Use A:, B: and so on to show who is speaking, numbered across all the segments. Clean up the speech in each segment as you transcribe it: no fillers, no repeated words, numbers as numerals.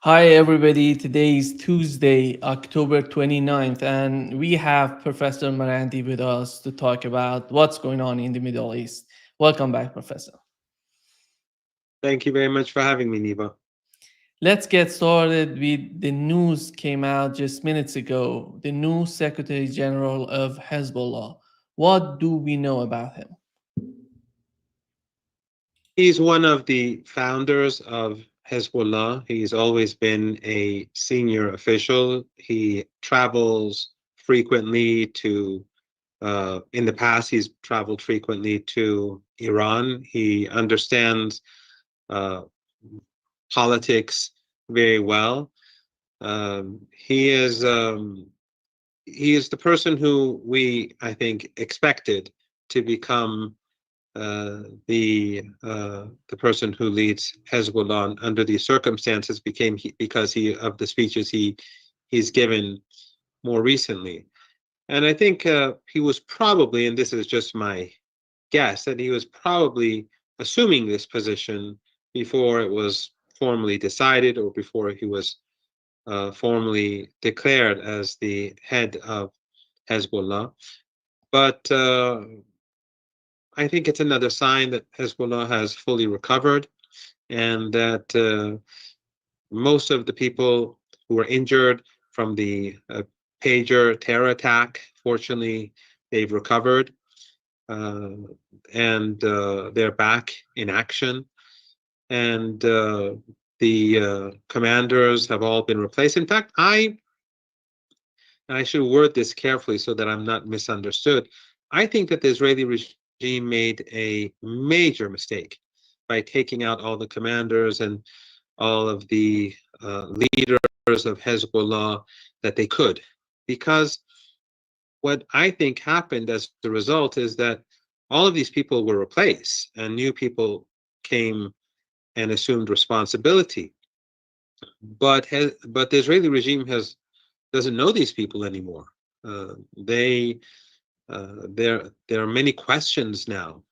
A: Hi, everybody. Today is Tuesday, October 29th, and we have Professor Marandi with us to talk about what's going on in the Middle East. Welcome back, Professor.
B: Thank you very much for having me, Niva.
A: Let's get started with the news came out just minutes ago. The new Secretary General of Hezbollah. What do we know about him?
B: He's one of the founders of Hezbollah. He's always been a senior official. He travels frequently in the past, he's traveled frequently to Iran. He understands uh, politics very well. He is the person who I think, expected to become the person who leads Hezbollah under these circumstances because of the speeches he's given more recently. And I think he was probably, and this is just my guess, that he was probably assuming this position before it was formally decided or before he was formally declared as the head of Hezbollah. But I think it's another sign that Hezbollah has fully recovered and that most of the people who were injured from the pager terror attack, fortunately, they've recovered uh, and they're back in action. And the commanders have all been replaced. In fact, I should word this carefully so that I'm not misunderstood. I think that the Israeli regime made a major mistake by taking out all the commanders and all of the leaders of Hezbollah that they could. Because what I think happened as a result is that all of these people were replaced and new people came and assumed responsibility. But the Israeli regime doesn't know these people anymore. They there are many questions now.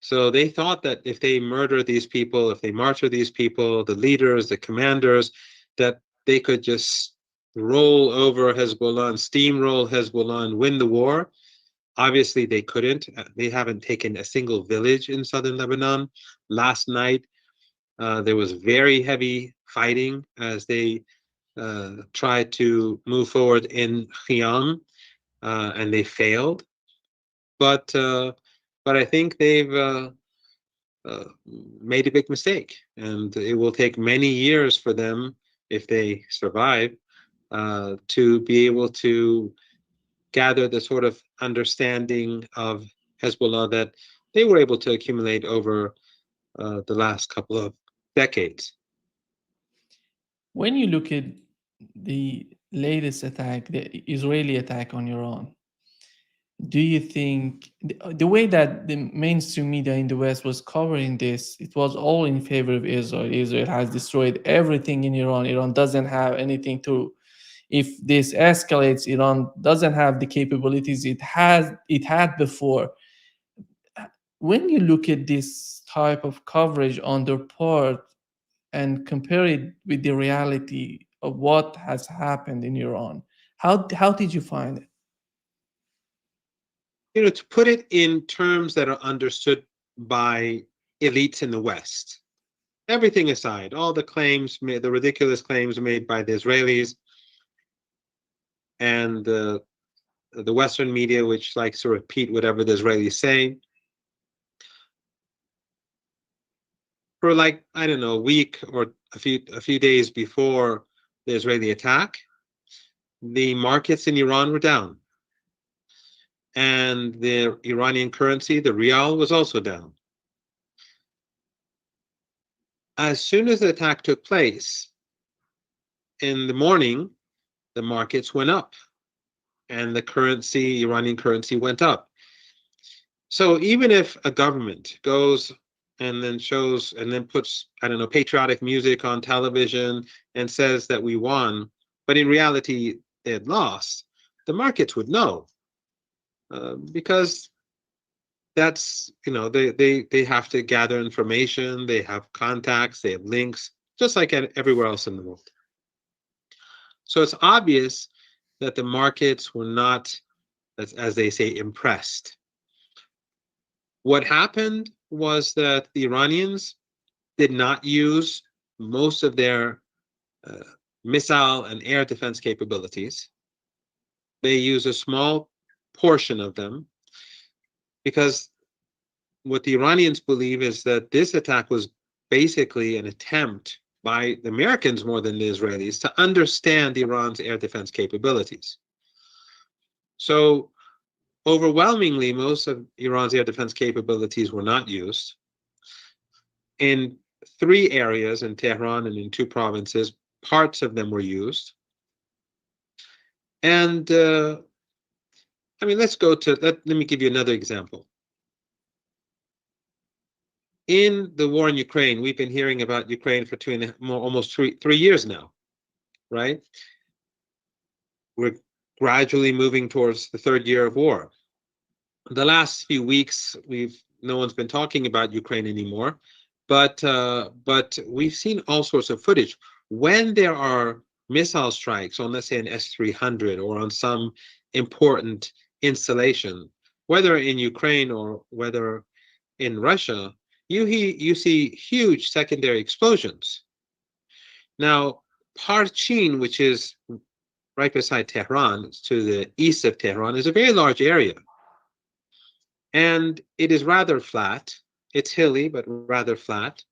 B: So they thought that if they murder these people, if they martyr these people, the leaders, the commanders, that they could just roll over Hezbollah and steamroll Hezbollah and win the war. Obviously, they couldn't. They haven't taken a single village in southern Lebanon. Last night, there was very heavy fighting as they tried to move forward in Khiam, and they failed. But uh, but I think they've uh, made a big mistake, and it will take many years for them, if they survive, to be able to gather the sort of understanding of Hezbollah that they were able to accumulate over the last couple of decades.
A: When you look at the latest attack, the Israeli attack on Iran, do you think the way that the mainstream media in the West was covering this, it was all in favor of Israel? Israel has destroyed everything in Iran. Iran doesn't have anything to. If this escalates, Iran doesn't have the capabilities it had before. When you look at this type of coverage on their part and compare it with the reality of what has happened in Iran, how did you find it?
B: To put it in terms that are understood by elites in the West, everything aside, all the claims, the ridiculous claims made by the Israelis and the Western media, which likes to repeat whatever the Israelis say, for like, I don't know, a week or a few days before the Israeli attack, the markets in Iran were down, and the Iranian currency, the rial, was also down. As soon as the attack took place, in the morning, the markets went up, and the currency, Iranian currency, went up. So even if a government goes and then shows and then puts, I don't know, patriotic music on television and says that we won, but in reality they had lost, the markets would know, because that's, they have to gather information, they have contacts, they have links, just like everywhere else in the world. So it's obvious that the markets were not, as they say, impressed. What happened was that the Iranians did not use most of their missile and air defense capabilities. They used a small portion of them because what the Iranians believe is that this attack was basically an attempt by the Americans more than the Israelis to understand Iran's air defense capabilities. So overwhelmingly, most of Iran's air defense capabilities were not used. In 3 areas in Tehran and in 2 provinces, parts of them were used. And let's go to, let me give you another example. In the war in Ukraine, we've been hearing about Ukraine for almost three years now, right? We're gradually moving towards the 3rd year of war. The last few weeks, no one's been talking about Ukraine anymore, but we've seen all sorts of footage. When there are missile strikes on, let's say, an S-300 or on some important installation, whether in Ukraine or whether in Russia, you see huge secondary explosions. Now, Parchin, which is right beside Tehran, to the east of Tehran, is a very large area. And it is rather flat. It's hilly, but rather flat.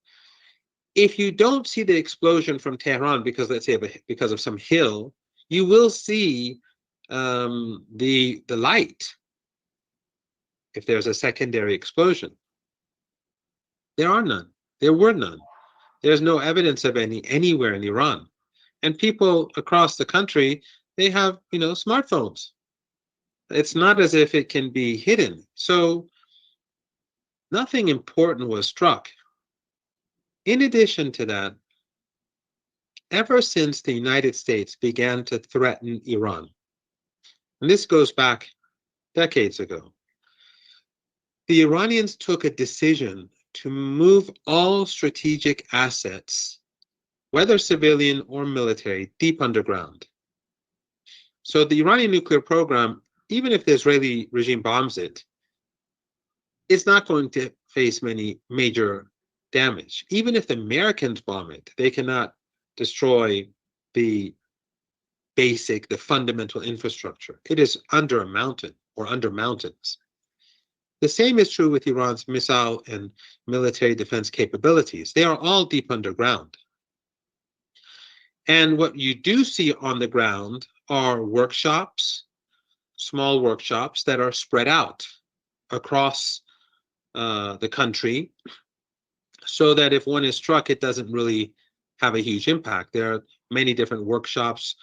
B: If you don't see the explosion from Tehran because, let's say, because of some hill, you will see the light if there's a secondary explosion. There are none. There were none. There's no evidence of any anywhere in Iran. And people across the country, they have, smartphones. It's not as if it can be hidden. So nothing important was struck. In addition to that, ever since the United States began to threaten Iran, and this goes back decades ago, the Iranians took a decision to move all strategic assets, whether civilian or military, deep underground. So the Iranian nuclear program, even if the Israeli regime bombs it, it's not going to face many major damage. Even if the Americans bomb it, they cannot destroy the fundamental infrastructure. It is under a mountain or under mountains. The same is true with Iran's missile and military defense capabilities. They are all deep underground. And what you do see on the ground are workshops, small workshops that are spread out across the country, so that if one is struck, it doesn't really have a huge impact. There are many different workshops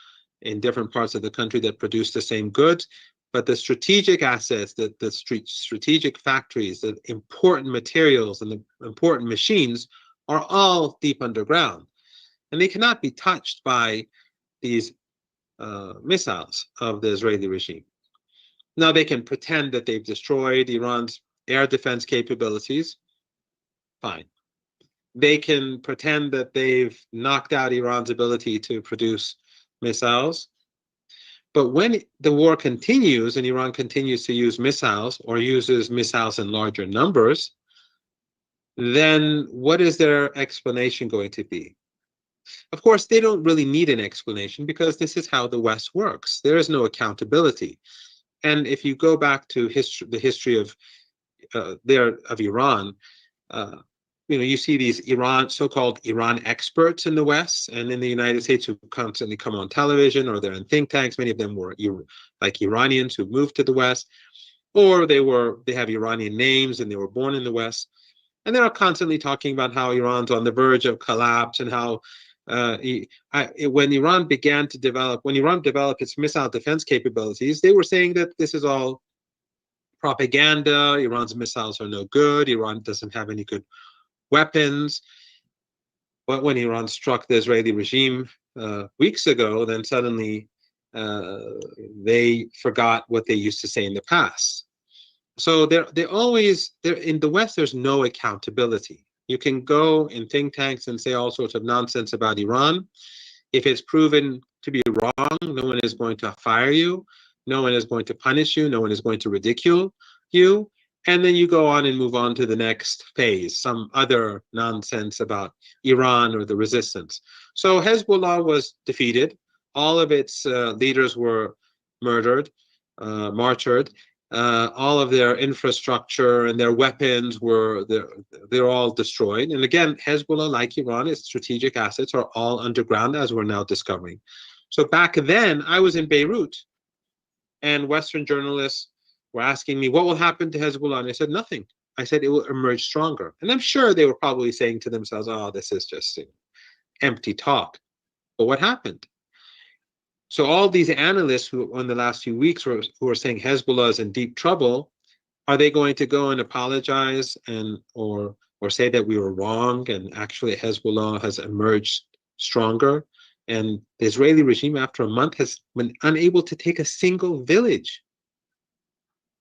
B: in different parts of the country that produce the same goods, but the strategic assets, the strategic factories, the important materials and the important machines are all deep underground, and they cannot be touched by these missiles of the Israeli regime. Now, they can pretend that they've destroyed Iran's air defense capabilities. Fine. They can pretend that they've knocked out Iran's ability to produce missiles. But when the war continues and Iran continues to use missiles or uses missiles in larger numbers, then what is their explanation going to be? Of course, they don't really need an explanation because this is how the West works. There is no accountability. And if you go back to the history of Iran, you see these so-called Iran experts in the West and in the United States who constantly come on television, or they're in think tanks. Many of them were like Iranians who moved to the West, or they have Iranian names and they were born in the West. And they're constantly talking about how Iran's on the verge of collapse and how when Iran developed its missile defense capabilities, they were saying that this is all propaganda. Iran's missiles are no good. Iran doesn't have any good weapons. But when Iran struck the Israeli regime weeks ago, then suddenly they forgot what they used to say in the past. So they're in the West, there's no accountability. You can go in think tanks and say all sorts of nonsense about Iran, If it's proven to be wrong, no one is going to fire you. No one is going to punish you. No one is going to ridicule you. And then you go on and move on to the next phase, some other nonsense about Iran or the resistance. So Hezbollah was defeated. All of its leaders were murdered, martyred. All of their infrastructure and their weapons they're all destroyed. And again, Hezbollah, like Iran, its strategic assets are all underground, as we're now discovering. So back then, I was in Beirut, and Western journalists were asking me, what will happen to Hezbollah? And I said, nothing. I said, it will emerge stronger. And I'm sure they were probably saying to themselves, oh, this is just empty talk. But what happened? So all these analysts who in the last few weeks who are saying Hezbollah is in deep trouble, are they going to go and apologize or say that we were wrong and actually Hezbollah has emerged stronger? And the Israeli regime, after a month, has been unable to take a single village.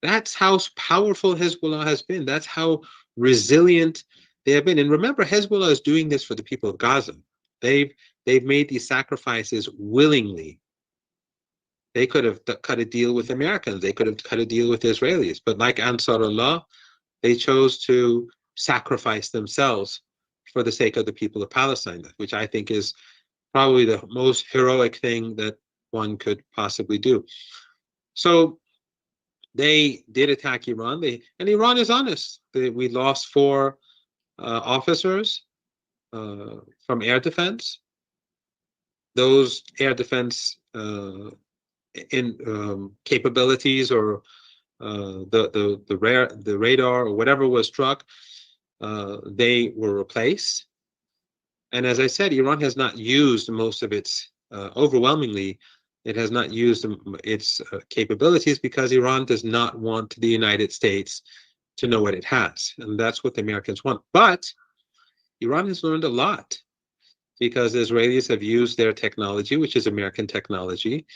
B: That's how powerful Hezbollah has been. That's how resilient they have been. And remember, Hezbollah is doing this for the people of Gaza. They've made these sacrifices willingly. They could have cut a deal with Americans. They could have cut a deal with Israelis. But like Ansar Allah, they chose to sacrifice themselves for the sake of the people of Palestine, which I think is probably the most heroic thing that one could possibly do. So they did attack Iran. And Iran is honest. We lost 4 officers from air defense. Those air defense capabilities or the radar or whatever was struck, they were replaced. And as I said, Iran has not used most of its, overwhelmingly, it has not used its capabilities because Iran does not want the United States to know what it has. And that's what the Americans want. But Iran has learned a lot because the Israelis have used their technology, which is American technology.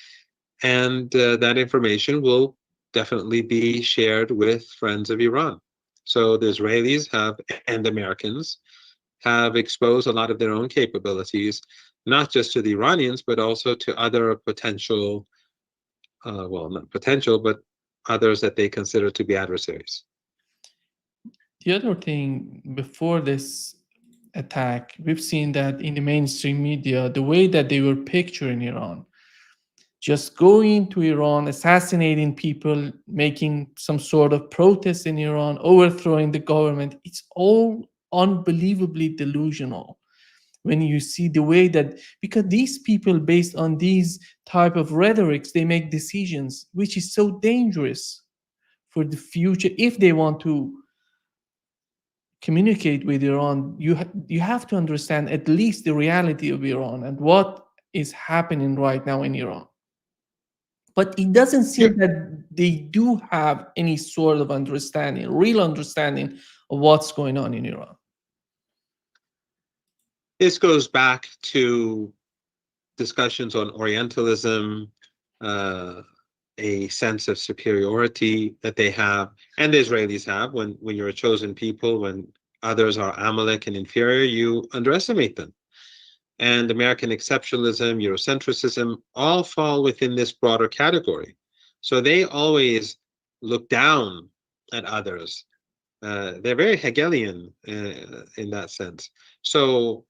B: And that information will definitely be shared with friends of Iran. So the Israelis and Americans have exposed a lot of their own capabilities, not just to the Iranians, but also to other potential, well, not potential, but others that they consider to be adversaries.
A: The other thing, before this attack, we've seen that in the mainstream media, the way that they were picturing Iran, just going to Iran, assassinating people, making some sort of protest in Iran, overthrowing the government, it's all unbelievably delusional. When you see the way that, because these people, based on these type of rhetorics, they make decisions, which is so dangerous for the future. If they want to communicate with Iran, you have to understand at least the reality of Iran and what is happening right now in Iran. But it doesn't seem that they do have any sort of understanding, real understanding of what's going on in Iran.
B: This goes back to discussions on Orientalism, a sense of superiority that they have, and the Israelis have. When you're a chosen people, when others are Amalek and inferior, you underestimate them. And American exceptionalism, Eurocentrism, all fall within this broader category. So they always look down at others. They're very Hegelian in that sense. So,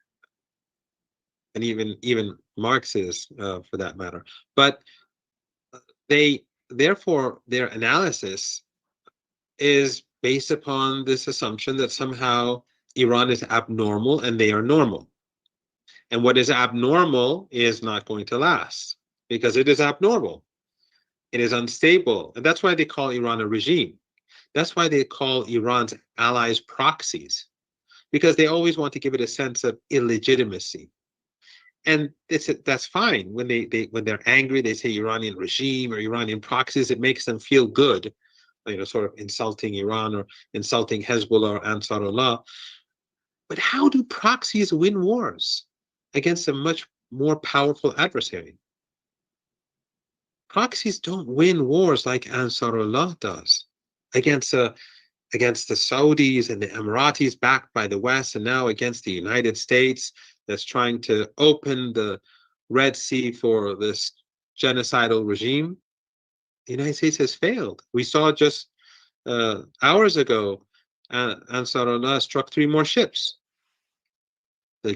B: and even Marxist for that matter. But therefore, their analysis is based upon this assumption that somehow Iran is abnormal and they are normal. And what is abnormal is not going to last because it is abnormal. It is unstable. And that's why they call Iran a regime. That's why they call Iran's allies proxies, because they always want to give it a sense of illegitimacy. And that's fine. When they're angry, they say Iranian regime or Iranian proxies. It makes them feel good, sort of insulting Iran or insulting Hezbollah or Ansar Allah. But how do proxies win wars against a much more powerful adversary? Proxies don't win wars like Ansar Allah does against the Saudis and the Emiratis backed by the West, and now against the United States that's trying to open the Red Sea for this genocidal regime, the United States has failed. We saw just hours ago, Ansar Allah struck 3 more ships. The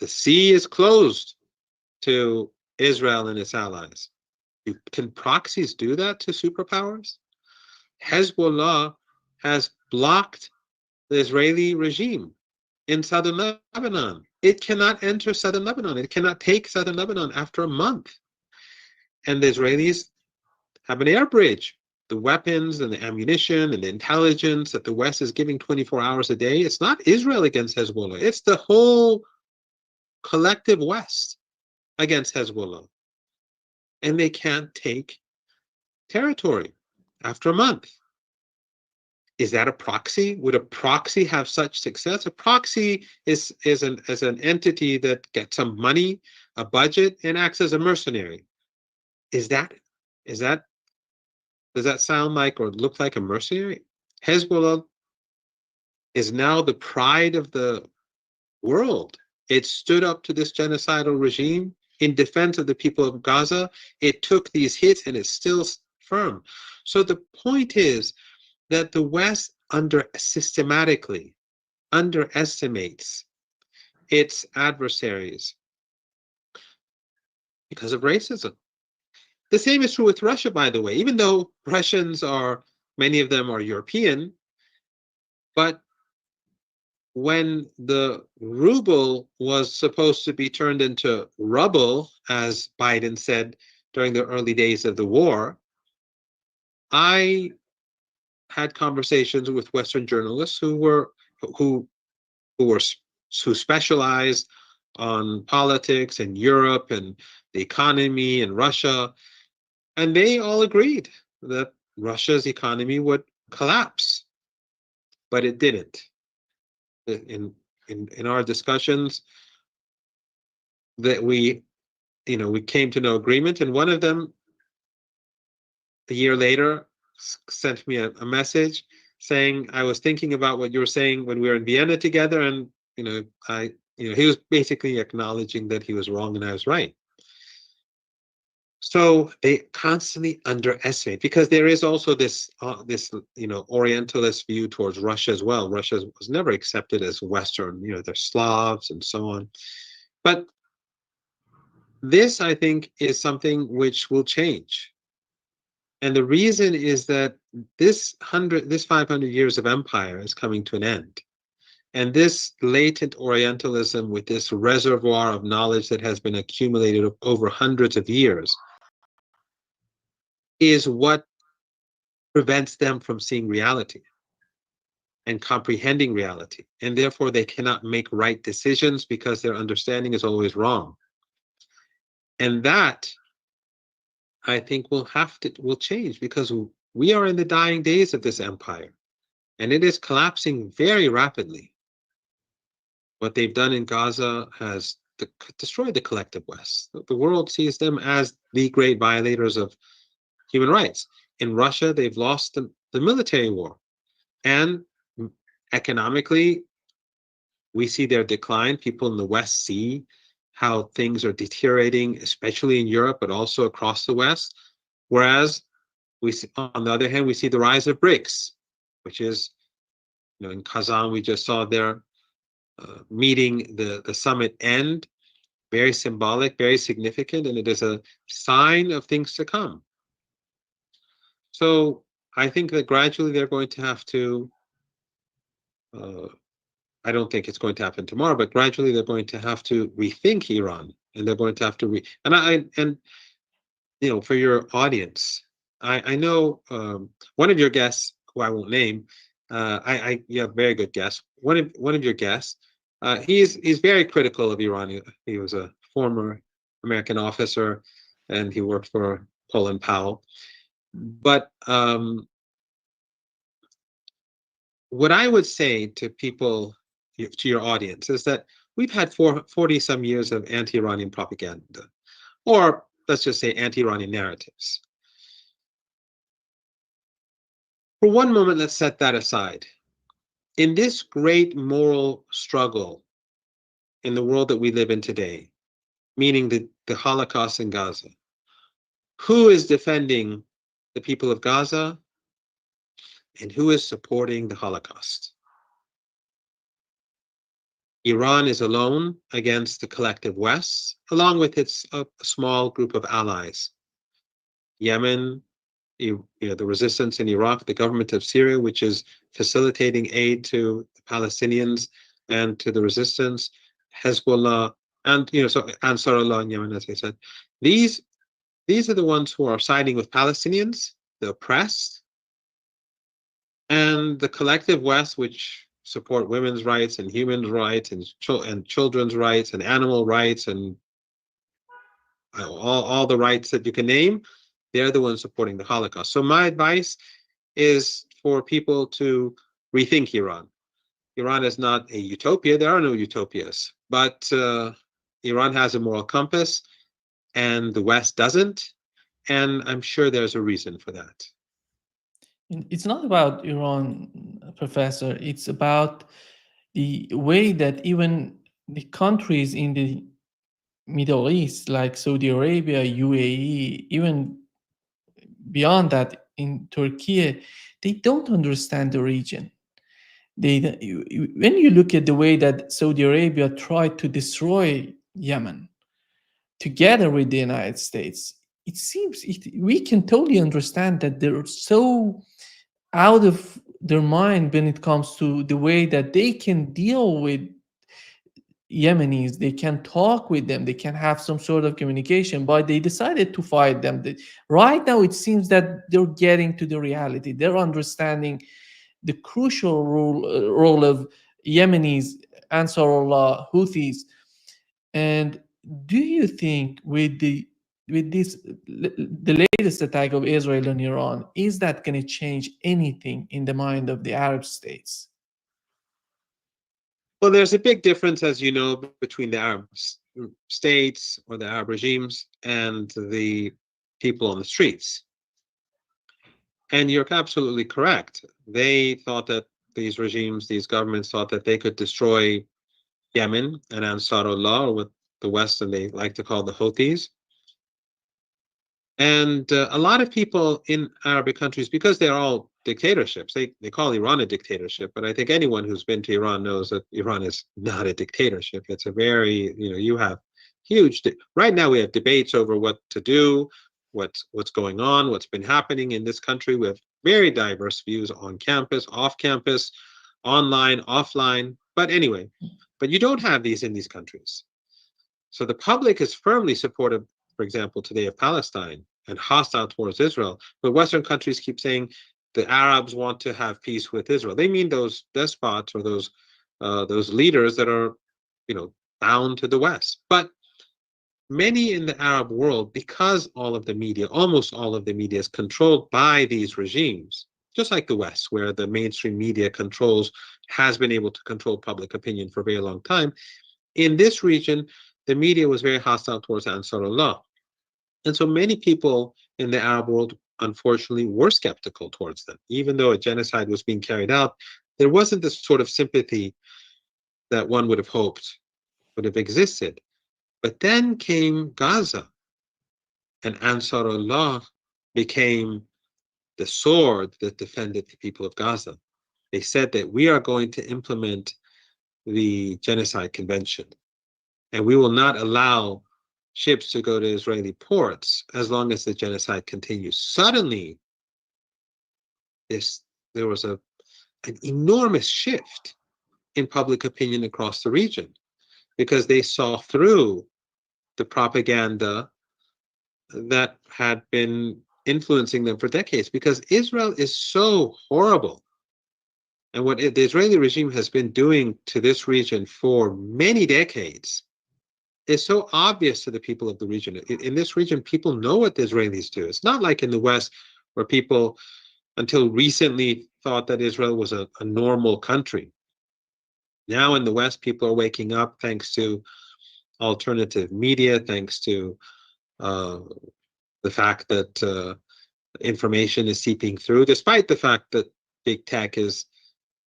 B: sea is closed to Israel and its allies. Can proxies do that to superpowers? Hezbollah has blocked the Israeli regime in southern Lebanon. It cannot enter southern Lebanon. It cannot take southern Lebanon after a month. And the Israelis have an air bridge. The weapons and the ammunition and the intelligence that the West is giving 24 hours a day, it's not Israel against Hezbollah. It's the whole collective West against Hezbollah. And they can't take territory after a month. Is that a proxy? Would a proxy have such success? A proxy is an entity that gets some money, a budget, and acts as a mercenary. Does that sound like or look like a mercenary? Hezbollah is now the pride of the world. It stood up to this genocidal regime in defense of the people of Gaza. It took these hits and it's still firm. So the point is that the West systematically underestimates its adversaries because of racism. The same is true with Russia, by the way, even though Russians many of them are European, but when the ruble was supposed to be turned into rubble, as Biden said during the early days of the war, I had conversations with Western journalists who specialized on politics and Europe and the economy and Russia, and they all agreed that Russia's economy would collapse, but it didn't. In our discussions, that we came to no agreement, and one of them, a year later, sent me a message saying, I was thinking about what you were saying when we were in Vienna together, and he was basically acknowledging that he was wrong and I was right. So they constantly underestimate, because there is also this Orientalist view towards Russia as well. Russia was never accepted as Western, they're Slavs and so on. But this, I think, is something which will change. And the reason is that this 500 years of empire is coming to an end. And this latent Orientalism, with this reservoir of knowledge that has been accumulated over hundreds of years, is what prevents them from seeing reality and comprehending reality. And therefore, they cannot make right decisions because their understanding is always wrong. And that, I think, will change, because we are in the dying days of this empire, and it is collapsing very rapidly. What they've done in Gaza has destroyed the collective West. The world sees them as the great violators of human rights. In Russia, they've lost the military war. And economically, we see their decline. People in the West see how things are deteriorating, especially in Europe, but also across the West. Whereas, on the other hand, we see the rise of BRICS, which is, in Kazan, we just saw their meeting, the summit end. Very symbolic, very significant, and it is a sign of things to come. So I think that gradually they're going to have to, I don't think it's going to happen tomorrow, but gradually they're going to have to rethink Iran, and they're going to have to for your audience, I know one of your guests, who I won't name, you have very good guests. One of your guests, he's very critical of Iran. He was a former American officer, and he worked for Colin Powell. But what I would say to people, to your audience, is that we've had 40 some years of anti-Iranian propaganda, or let's just say anti-Iranian narratives. For one moment, let's set that aside. In this great moral struggle in the world that we live in today, meaning the Holocaust in Gaza. Who is defending the people of Gaza and who is supporting the Holocaust? Iran is alone against the collective West, along with its a small group of allies. Yemen, the resistance in Iraq, the government of Syria, which is facilitating aid to the Palestinians and to the resistance, Hezbollah, and so Ansar Allah in Yemen, as I said. These are the ones who are siding with Palestinians, the oppressed, and the collective West, which support women's rights and human rights and children's rights and animal rights and all the rights that you can name. They're the ones supporting the Holocaust. So my advice is for people to rethink Iran. Iran is not a utopia. There are no utopias. But Iran has a moral compass, and the West doesn't. And I'm sure there's a reason for that.
A: It's not about Iran, Professor. It's about the way that even the countries in the Middle East, like Saudi Arabia, UAE, even beyond that in Turkey, they don't understand the region. When you look at the way that Saudi Arabia tried to destroy Yemen together with the United States, it seems we can totally understand that they're so out of their mind when it comes to the way that they can deal with Yemenis. They can talk with them, they can have some sort of communication, but they decided to fight them. Right now, it seems that they're getting to the reality. They're understanding the crucial role of Yemenis, Ansar Allah, Houthis. And do you think with the latest attack of Israel and Iran, is that going to change anything in the mind of the Arab states?
B: Well, there's a big difference, as you know, between the Arab states or the Arab regimes and the people on the streets. And you're absolutely correct. They thought that these regimes, these governments thought that they could destroy Yemen and Ansar Allah, or what the West and they like to call the Houthis. And a lot of people in Arabic countries, because they're all dictatorships, they call Iran a dictatorship, but I think anyone who's been to Iran knows that Iran is not a dictatorship. It's a very, you have huge, right now we have debates over what to do, what's going on, what's been happening in this country. We have very diverse views on campus, off campus, online, offline. But anyway, but you don't have these in these countries. So the public is firmly supportive, for example, today of Palestine and hostile towards Israel. But Western countries keep saying the Arabs want to have peace with Israel. They mean those despots or those leaders that are, bound to the West. But many in the Arab world, because almost all of the media is controlled by these regimes, just like the West, where the mainstream media has been able to control public opinion for a very long time. In this region, the media was very hostile towards Ansar Allah. And so many people in the Arab world, unfortunately, were skeptical towards them. Even though a genocide was being carried out, there wasn't the sort of sympathy that one would have hoped would have existed. But then came Gaza, and Ansar Allah became the sword that defended the people of Gaza. They said that we are going to implement the Genocide Convention, and we will not allow ships to go to Israeli ports as long as the genocide continues. Suddenly, there was an enormous shift in public opinion across the region, because they saw through the propaganda that had been influencing them for decades, because Israel is so horrible. And what the Israeli regime has been doing to this region for many decades is so obvious to the people of the region. In this region, people know what the Israelis do. It's not like in the West, where people, until recently, thought that Israel was a normal country. Now in the West, people are waking up thanks to alternative media, thanks to the fact that information is seeping through, despite the fact that big tech is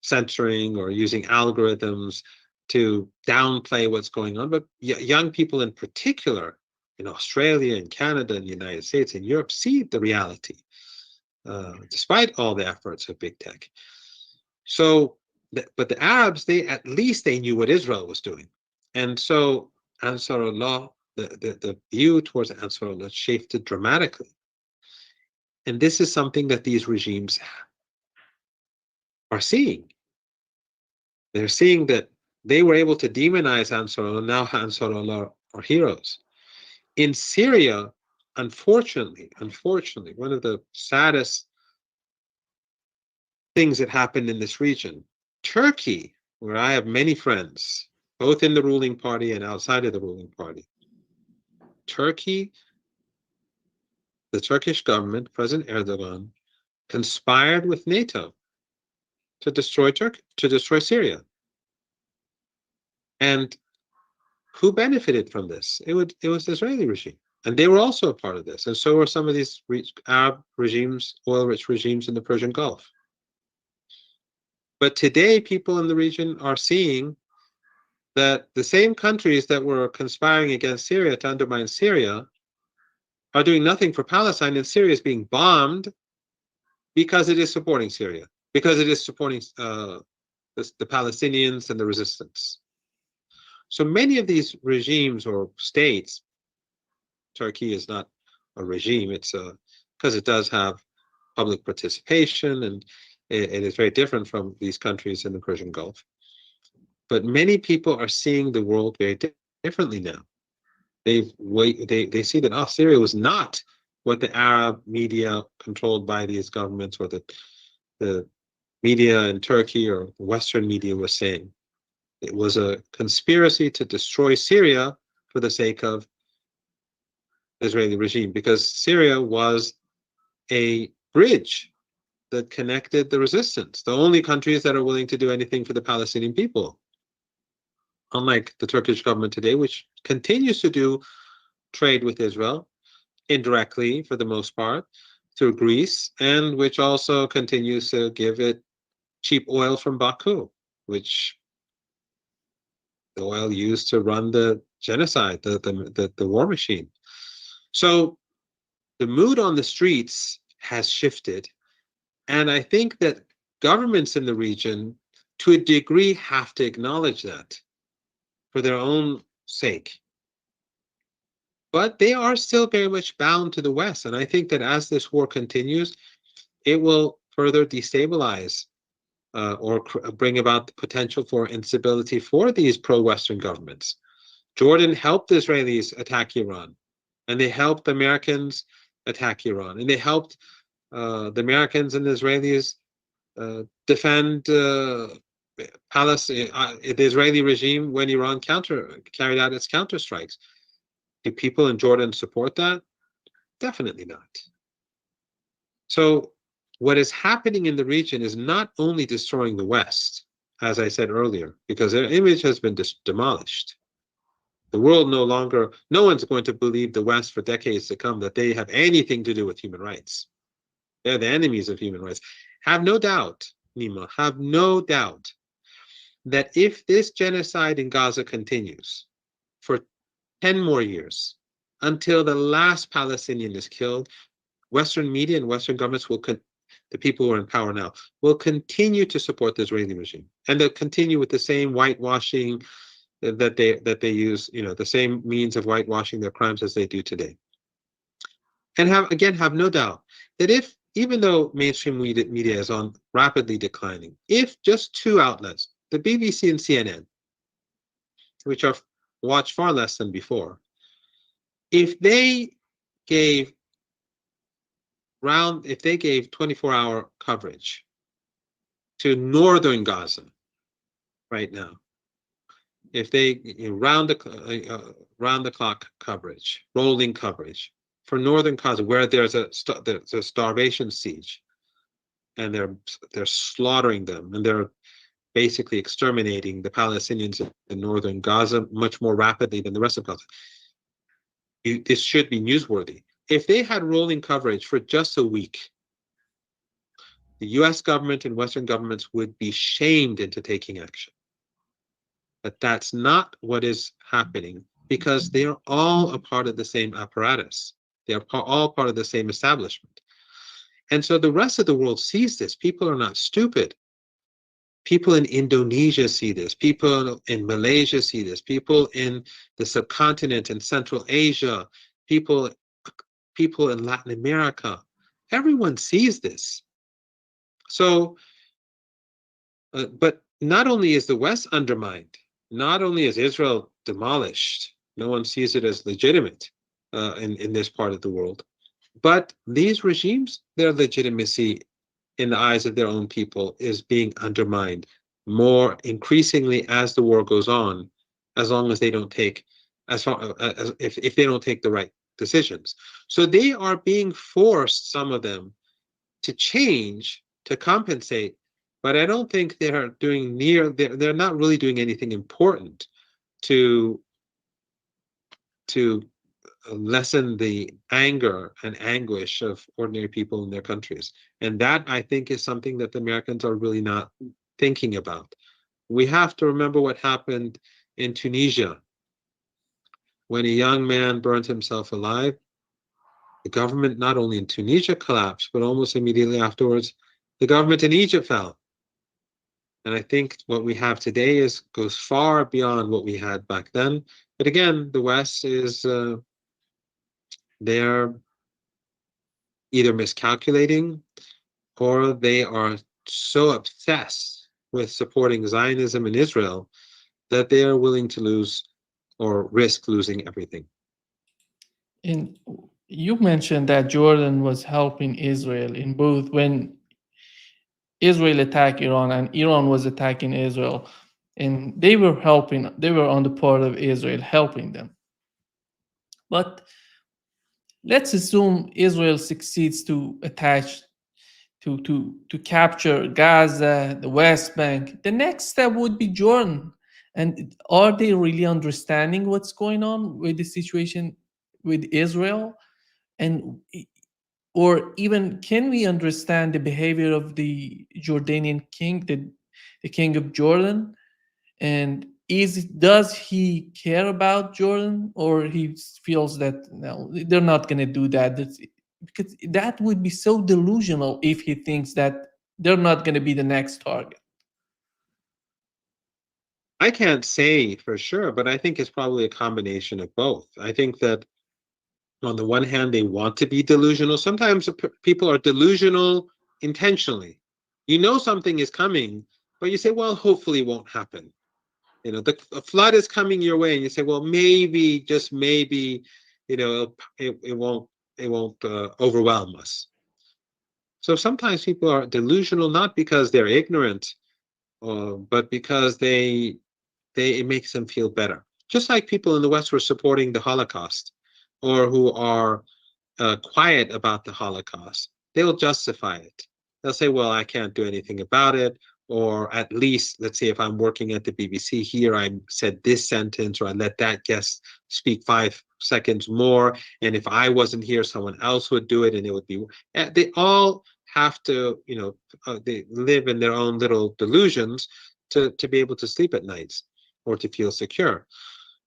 B: censoring or using algorithms. to downplay what's going on, but young people in particular in Australia and Canada and the United States and Europe see the reality, despite all the efforts of big tech. So, but the Arabs, at least they knew what Israel was doing. And so Ansar Allah, the view towards Ansar Allah shifted dramatically. And this is something that these regimes are seeing. They're seeing that they were able to demonize Ansar Allah. Now Ansar Allah are heroes. In Syria, unfortunately, one of the saddest things that happened in this region, Turkey, where I have many friends, both in the ruling party and outside of the ruling party, Turkey, the Turkish government, President Erdogan, conspired with NATO to destroy Syria. And who benefited from this? It was the Israeli regime. And they were also a part of this. And so were some of these Arab regimes, oil-rich regimes in the Persian Gulf. But today, people in the region are seeing that the same countries that were conspiring against Syria to undermine Syria are doing nothing for Palestine, and Syria is being bombed because it is supporting Syria, because it is supporting the Palestinians and the resistance. So many of these regimes or states, Turkey is not a regime, it's because it does have public participation, and it is very different from these countries in the Persian Gulf. But many people are seeing the world very differently now. They see that Syria was not what the Arab media controlled by these governments or the media in Turkey or Western media was saying. It was a conspiracy to destroy Syria for the sake of the Israeli regime, because Syria was a bridge that connected the resistance, the only countries that are willing to do anything for the Palestinian people. Unlike the Turkish government today, which continues to do trade with Israel, indirectly for the most part, through Greece, and which also continues to give it cheap oil from Baku, which the oil used to run the genocide, the war machine. So the mood on the streets has shifted, and I think that governments in the region, to a degree, have to acknowledge that for their own sake. But they are still very much bound to the West, and I think that as this war continues, it will further destabilize or bring about the potential for instability for these pro-Western governments. Jordan helped the Israelis attack Iran, and they helped the Americans attack Iran, and they helped the Americans and the Israelis defend Palestine, the Israeli regime when Iran carried out its counterstrikes. Do people in Jordan support that? Definitely not. So what is happening in the region is not only destroying the West, as I said earlier, because their image has been demolished. The world no one's going to believe the West for decades to come that they have anything to do with human rights. They're the enemies of human rights. Have no doubt, Nima, have no doubt that if this genocide in Gaza continues for 10 more years, until the last Palestinian is killed, Western media and Western governments the people who are in power now, will continue to support the Israeli regime. And they'll continue with the same whitewashing that they use, the same means of whitewashing their crimes as they do today. And have no doubt that even though mainstream media is rapidly declining, if just two outlets, the BBC and CNN, which are watched far less than before, if they gave 24-hour coverage to northern Gaza right now, if they round the clock coverage, rolling coverage for northern Gaza, where there's a starvation siege, and they're slaughtering them, and they're basically exterminating the Palestinians in northern Gaza much more rapidly than the rest of Gaza. This should be newsworthy. If they had rolling coverage for just a week, the US government and Western governments would be shamed into taking action. But that's not what is happening, because they are all a part of the same apparatus. They are all part of the same establishment. And so the rest of the world sees this. People are not stupid. People in Indonesia see this. People in Malaysia see this. People in the subcontinent in Central Asia, people in Latin America. Everyone sees this. So, but not only is the West undermined, not only is Israel demolished, no one sees it as legitimate in this part of the world, but these regimes, their legitimacy in the eyes of their own people is being undermined more increasingly as the war goes on, as long as they don't take, as far as if they don't take the right decisions. So they are being forced, some of them, to change, to compensate, but I don't think they're doing they're not really doing anything important to lessen the anger and anguish of ordinary people in their countries. And that, I think, is something that the Americans are really not thinking about. We have to remember what happened in Tunisia when a young man burned himself alive. The government, not only in Tunisia, collapsed, but almost immediately afterwards, the government in Egypt fell. And I think what we have today goes far beyond what we had back then. But again, the West is they're either miscalculating, or they are so obsessed with supporting Zionism in Israel that they are willing to lose or risk losing everything.
A: And you mentioned that Jordan was helping Israel in both when Israel attacked Iran and Iran was attacking Israel, and they were helping, they were on the part of Israel helping them. But let's assume Israel succeeds to attach to capture Gaza, the West Bank. The next step would be Jordan. And are they really understanding what's going on with the situation with Israel? And or even can we understand the behavior of the Jordanian king, the king of Jordan? And does he care about Jordan, or he feels that no, they're not going to do that? Because that would be so delusional if he thinks that they're not going to be the next target.
B: I can't say for sure, but I think it's probably a combination of both. I think that on the one hand, they want to be delusional. Sometimes people are delusional intentionally. You know something is coming, but you say, well, hopefully it won't happen. You know, the flood is coming your way, and you say, well, maybe, just maybe, you know, it won't overwhelm us. So sometimes people are delusional not because they're ignorant, but because it makes them feel better. Just like people in the West who are supporting the Holocaust, or who are quiet about the Holocaust, they'll justify it. They'll say, well, I can't do anything about it. Or at least, let's say if I'm working at the BBC here, I said this sentence, or I let that guest speak 5 seconds more. And if I wasn't here, someone else would do it, and it would be. They all have to, you know, they live in their own little delusions to be able to sleep at nights or to feel secure.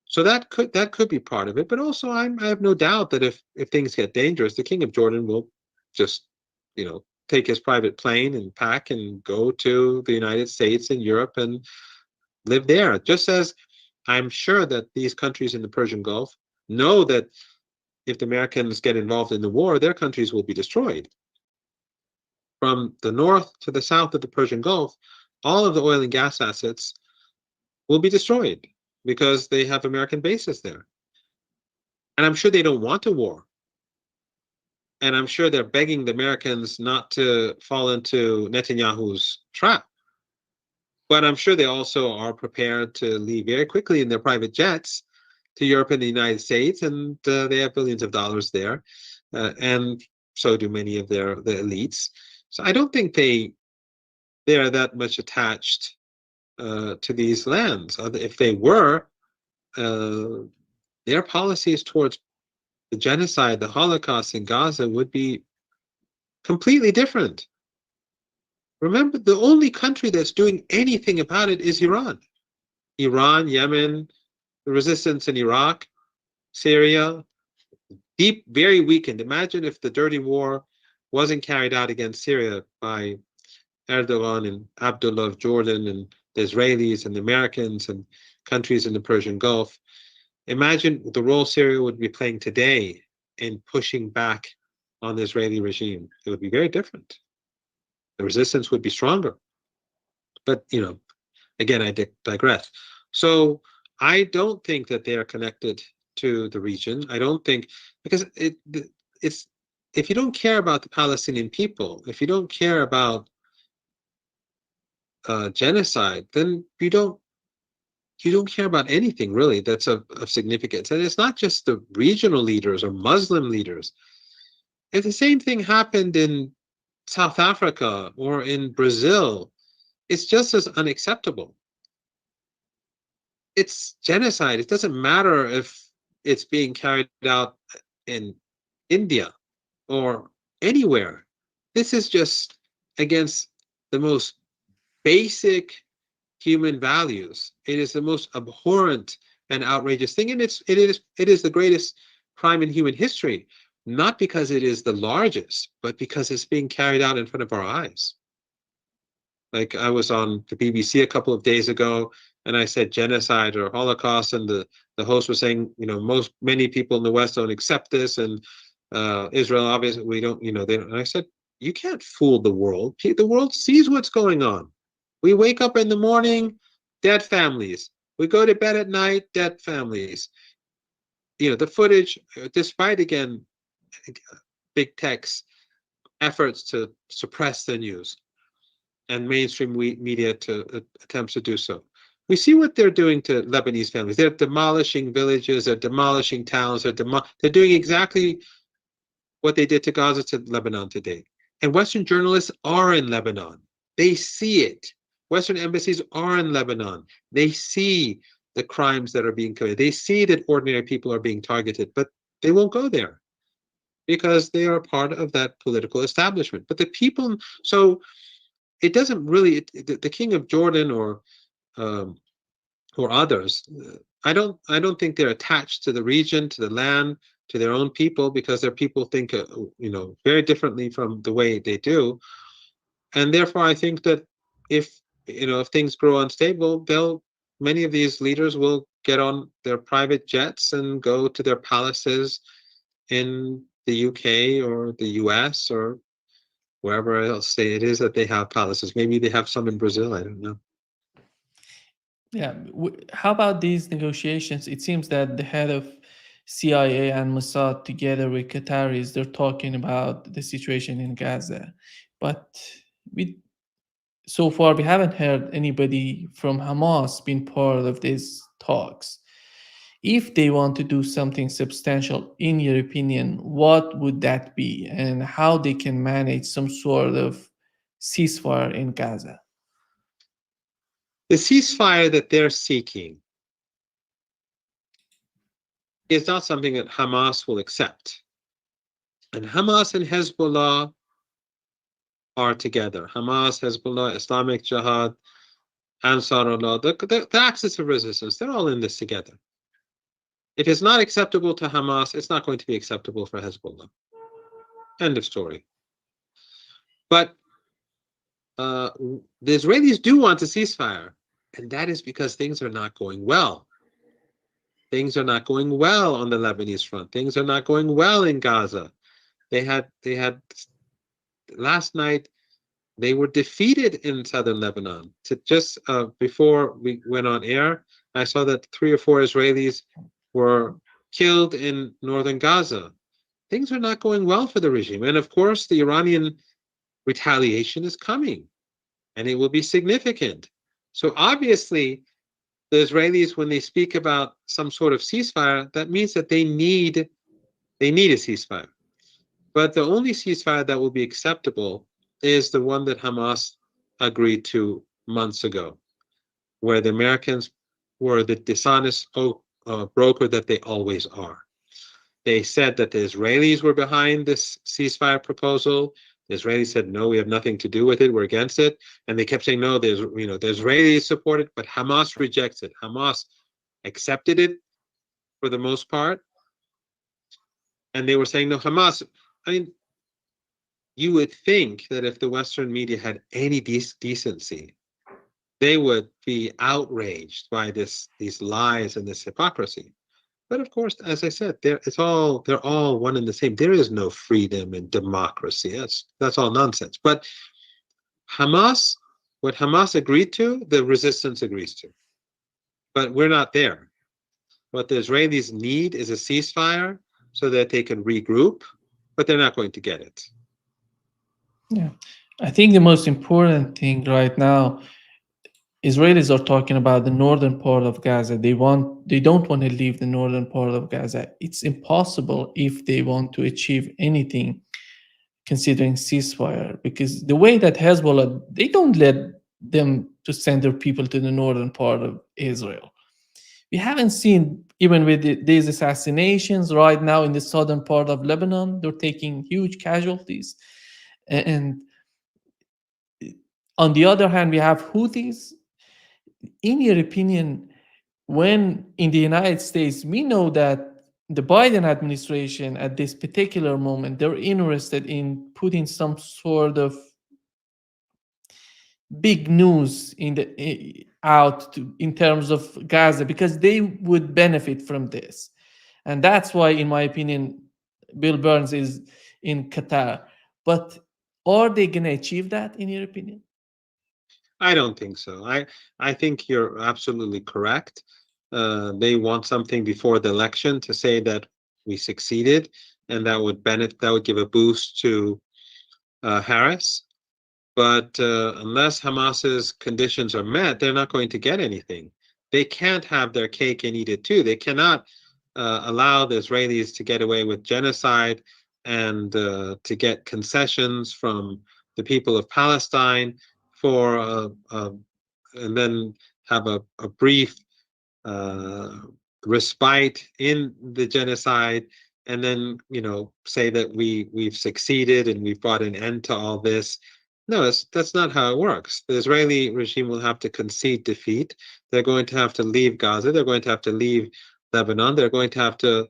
B: So that could be part of it, but also I have no doubt that if things get dangerous, the King of Jordan will just, you know, take his private plane and pack and go to the United States and Europe and live there. Just as I'm sure that these countries in the Persian Gulf know that if the Americans get involved in the war, their countries will be destroyed. From the north to the south of the Persian Gulf, all of the oil and gas assets will be destroyed because they have American bases there. And I'm sure they don't want a war. And I'm sure they're begging the Americans not to fall into Netanyahu's trap. But I'm sure they also are prepared to leave very quickly in their private jets to Europe and the United States, and they have billions of dollars there, and so do many of the elites. So I don't think they are that much attached to these lands. If they were, their policies towards the genocide, the Holocaust in Gaza would be completely different. Remember, the only country that's doing anything about it is Iran. Iran, Yemen, the resistance in Iraq, Syria, deep, very weakened. Imagine if the dirty war wasn't carried out against Syria by Erdogan and Abdullah of Jordan and the Israelis and the Americans and countries in the Persian Gulf. Imagine the role Syria would be playing today in pushing back on the Israeli regime. It would be very different. The resistance would be stronger. But, again, I digress. So I don't think that they are connected to the region. I don't think, because it's, if you don't care about the Palestinian people, if you don't care about genocide, then you don't care about anything really that's of significance. And it's not just the regional leaders or Muslim leaders. If the same thing happened in South Africa or in Brazil, it's just as unacceptable. It's genocide. It doesn't matter if it's being carried out in India or anywhere. This is just against the most basic human values. It is the most abhorrent and outrageous thing, and it is the greatest crime in human history, not because it is the largest, but because it's being carried out in front of our eyes. Like, I was on the BBC a couple of days ago, and I said genocide or Holocaust, and the host was saying, many people in the West don't accept this, and Israel, obviously, we don't, they don't. And I said, you can't fool the world. The world sees what's going on. We wake up in the morning, dead families. We go to bed at night, dead families. The footage, despite, again, big tech's efforts to suppress the news and mainstream media to attempts to do so. We see what they're doing to Lebanese families. They're demolishing villages, they're demolishing towns, they're doing exactly what they did to Gaza to Lebanon today. And Western journalists are in Lebanon. They see it. Western embassies are in Lebanon. They see the crimes that are being committed. They see that ordinary people are being targeted, but they won't go there because they are part of that political establishment. But the people, so it doesn't really, the king of Jordan or others, I don't think they're attached to the region, to the land, to their own people, because their people think, very differently from the way they do. And therefore, I think that if things grow unstable, many of these leaders will get on their private jets and go to their palaces in the UK or the US or wherever else it is that they have palaces. Maybe they have some in Brazil, I don't know.
A: Yeah. How about these negotiations? It seems that the head of CIA and Mossad, together with Qataris, they're talking about the situation in Gaza. But so far, we haven't heard anybody from Hamas being part of these talks. If they want to do something substantial, in your opinion, what would that be, and how they can manage some sort of ceasefire in Gaza?
B: The ceasefire that they're seeking is not something that Hamas will accept. And Hamas and Hezbollah are together. Hamas, Hezbollah, Islamic Jihad, Ansar Allah, the axis of resistance, they're all in this together. If it's not acceptable to Hamas, it's not going to be acceptable for Hezbollah. End of story. But the Israelis do want a ceasefire, and that is because things are not going well. Things are not going well on the Lebanese front. Things are not going well in Gaza. They had last night, they were defeated in southern Lebanon. Just before we went on air, I saw that 3 or 4 Israelis were killed in northern Gaza. Things are not going well for the regime. And of course, the Iranian retaliation is coming, and it will be significant. So obviously, the Israelis, when they speak about some sort of ceasefire, that means that they need a ceasefire. But the only ceasefire that will be acceptable is the one that Hamas agreed to months ago, where the Americans were the dishonest broker that they always are. They said that the Israelis were behind this ceasefire proposal. The Israelis said, no, we have nothing to do with it. We're against it. And they kept saying, no, the Israelis support it, but Hamas rejects it. Hamas accepted it for the most part. And they were saying, no, Hamas, I mean, you would think that if the Western media had any decency, they would be outraged by these lies and this hypocrisy. But of course, as I said, they're all one and the same. There is no freedom and democracy. That's all nonsense. But Hamas, what Hamas agreed to, the resistance agrees to. But we're not there. What the Israelis need is a ceasefire so that they can regroup, but they're not going to get it.
A: Yeah, I think the most important thing right now, Israelis are talking about the northern part of Gaza. They don't want to leave the northern part of Gaza. It's impossible if they want to achieve anything considering ceasefire, because the way that Hezbollah, they don't let them to send their people to the northern part of Israel. We haven't seen, even with these assassinations right now in the southern part of Lebanon, they're taking huge casualties. And on the other hand, we have Houthis. In your opinion, when in the United States, we know that the Biden administration at this particular moment, they're interested in putting some sort of big news in terms of Gaza, because they would benefit from this. And that's why, in my opinion, Bill Burns is in Qatar. But are they going to achieve that, in your opinion?
B: I don't think so. I think you're absolutely correct. They want something before the election to say that we succeeded, and that would give a boost to Harris. But unless Hamas's conditions are met, they're not going to get anything. They can't have their cake and eat it too. They cannot allow the Israelis to get away with genocide and to get concessions from the people of Palestine and then have a brief respite in the genocide, and then say that we've succeeded and we've brought an end to all this. No, that's not how it works. The Israeli regime will have to concede defeat. They're going to have to leave Gaza. They're going to have to leave Lebanon. They're going to have to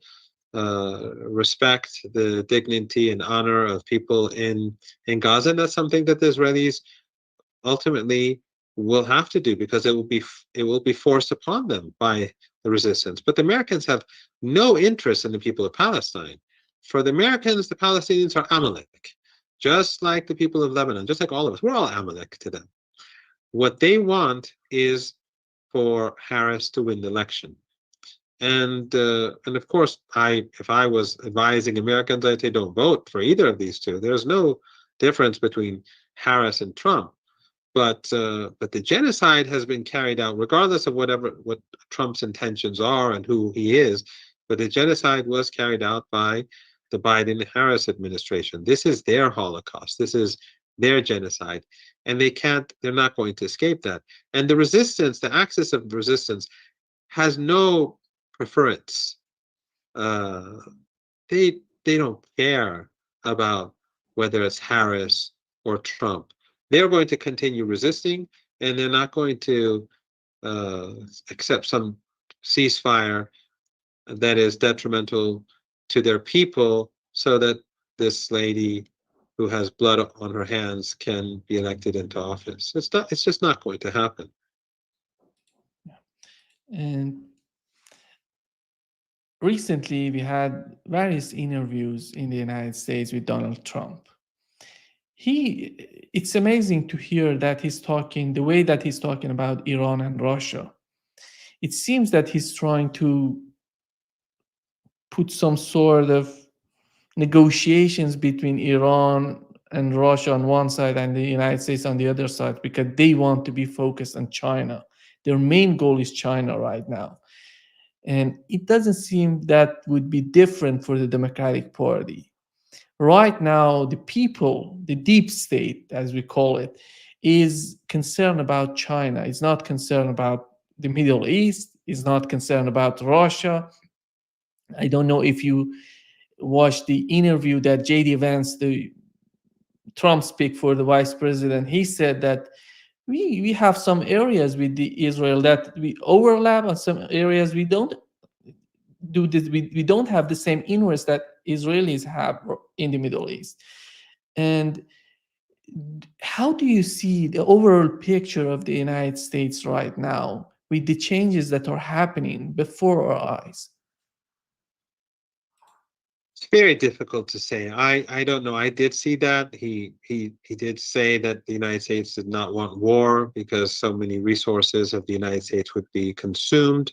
B: respect the dignity and honor of people in Gaza. And that's something that the Israelis ultimately will have to do, because it will be forced upon them by the resistance. But the Americans have no interest in the people of Palestine. For the Americans, the Palestinians are Amalek, just like the people of Lebanon, just like all of us. We're all Amalek to them. What they want is for Harris to win the election. And of course, if I was advising Americans, I'd say don't vote for either of these two. There's no difference between Harris and Trump. But the genocide has been carried out, regardless of what Trump's intentions are and who he is. But the genocide was carried out by the Biden-Harris administration. This is their Holocaust. This is their genocide, and they're not going to escape that. And the resistance, the axis of resistance, has no preference. They don't care about whether it's Harris or Trump. They're going to continue resisting, and they're not going to accept some ceasefire that is detrimental to their people, so that this lady who has blood on her hands can be elected into office. It's just not going to happen.
A: And recently, we had various interviews in the United States with Donald Trump. It's amazing to hear that the way that he's talking about Iran and Russia. It seems that he's trying to put some sort of negotiations between Iran and Russia on one side and the United States on the other side, because they want to be focused on China. Their main goal is China right now. And it doesn't seem that would be different for the Democratic Party. Right now, the people, the deep state, as we call it, is concerned about China. It's not concerned about the Middle East. It's not concerned about Russia. I don't know if you watched the interview that J.D. Vance, the Trump speak for the vice president. He said that we have some areas with the Israel that we overlap, and some areas we don't do this. We don't have the same interests that Israelis have in the Middle East. And how do you see the overall picture of the United States right now with the changes that are happening before our eyes?
B: It's very difficult to say. I don't know. I did see that. He did say that the United States did not want war because so many resources of the United States would be consumed.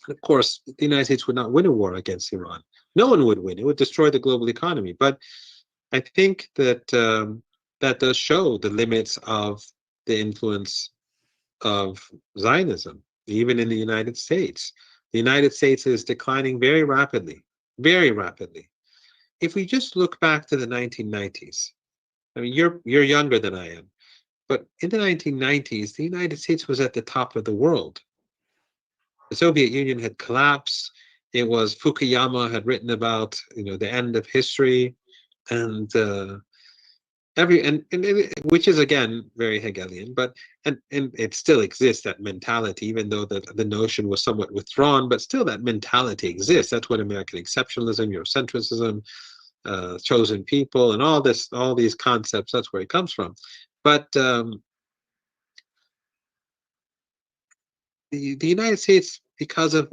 B: And of course, the United States would not win a war against Iran. No one would win. It would destroy the global economy. But I think that that does show the limits of the influence of Zionism, even in the United States. The United States is declining very rapidly, very rapidly. If we just look back to the 1990s, I mean, you're younger than I am, but in the 1990s, the United States was at the top of the world. The Soviet Union had collapsed. It was Fukuyama had written about, the end of history, and which is again very Hegelian, but and it still exists, that mentality, even though the notion was somewhat withdrawn, but still that mentality exists. That's what American exceptionalism, Eurocentrism, chosen people, and all these concepts, that's where it comes from. But the United States, because of